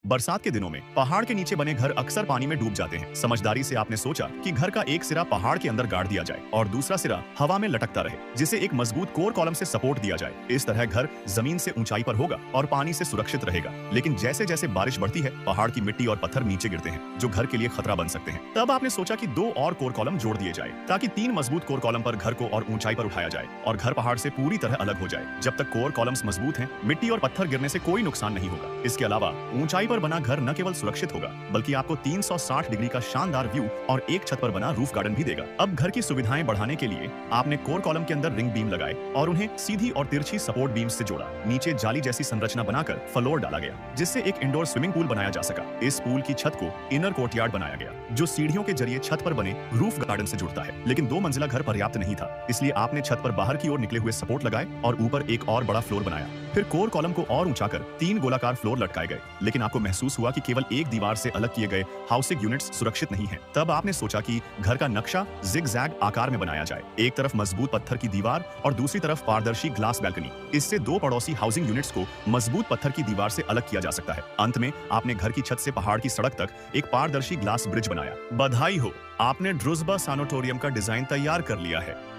बरसात के दिनों में पहाड़ के नीचे बने घर अक्सर पानी में डूब जाते हैं। समझदारी से आपने सोचा कि घर का एक सिरा पहाड़ के अंदर गाड़ दिया जाए और दूसरा सिरा हवा में लटकता रहे, जिसे एक मजबूत कोर कॉलम से सपोर्ट दिया जाए। इस तरह घर जमीन से ऊंचाई पर होगा और पानी से सुरक्षित रहेगा। लेकिन जैसे जैसे बारिश बढ़ती है, पहाड़ की मिट्टी और पत्थर नीचे गिरते हैं, जो घर के लिए खतरा बन सकते हैं। तब आपने सोचा कि 2 और कोर कॉलम जोड़ दिए जाए, ताकि 3 मजबूत कोर कॉलम पर घर को और ऊंचाई पर उठाया जाए और घर पहाड़ से पूरी तरह अलग हो जाए। जब तक कोर कॉलम्स मजबूत हैं, मिट्टी और पत्थर गिरने से कोई नुकसान नहीं होगा। इसके अलावा ऊंचाई पर बना घर न केवल सुरक्षित होगा, बल्कि आपको 360 डिग्री का शानदार व्यू और एक छत पर बना रूफ गार्डन भी देगा। अब घर की सुविधाएं बढ़ाने के लिए आपने कोर कॉलम के अंदर रिंग बीम लगाए और उन्हें सीधी और तिरछी सपोर्ट बीम से जोड़ा। नीचे जाली जैसी संरचना बनाकर फ्लोर डाला गया, जिससे एक इंडोर स्विमिंग पूल बनाया जा सका। इस पूल की छत को इनर कोर्टयार्ड बनाया गया, जो सीढ़ियों के जरिए छत पर बने रूफ गार्डन से जुड़ता है। लेकिन 2 मंजिला घर पर्याप्त नहीं था, इसलिए आपने छत पर बाहर की ओर निकले हुए सपोर्ट लगाए और ऊपर एक और बड़ा फ्लोर बनाया। फिर कोर कॉलम को और ऊंचा कर 3 गोलाकार फ्लोर लटकाए गए। लेकिन आपको महसूस हुआ कि केवल एक दीवार से अलग किए गए हाउसिंग यूनिट्स सुरक्षित नहीं हैं। तब आपने सोचा कि घर का नक्शा जिग-जैग आकार में बनाया जाए, एक तरफ मजबूत पत्थर की दीवार और दूसरी तरफ पारदर्शी ग्लास बैल्कनी। इससे 2 पड़ोसी हाउसिंग यूनिट्स को मजबूत पत्थर की दीवार से अलग किया जा सकता है। अंत में आपने घर की छत से पहाड़ की सड़क तक एक पारदर्शी ग्लास ब्रिज बनाया। बधाई हो, आपने ड्रुज़बा सैनिटोरियम का डिजाइन तैयार कर लिया है।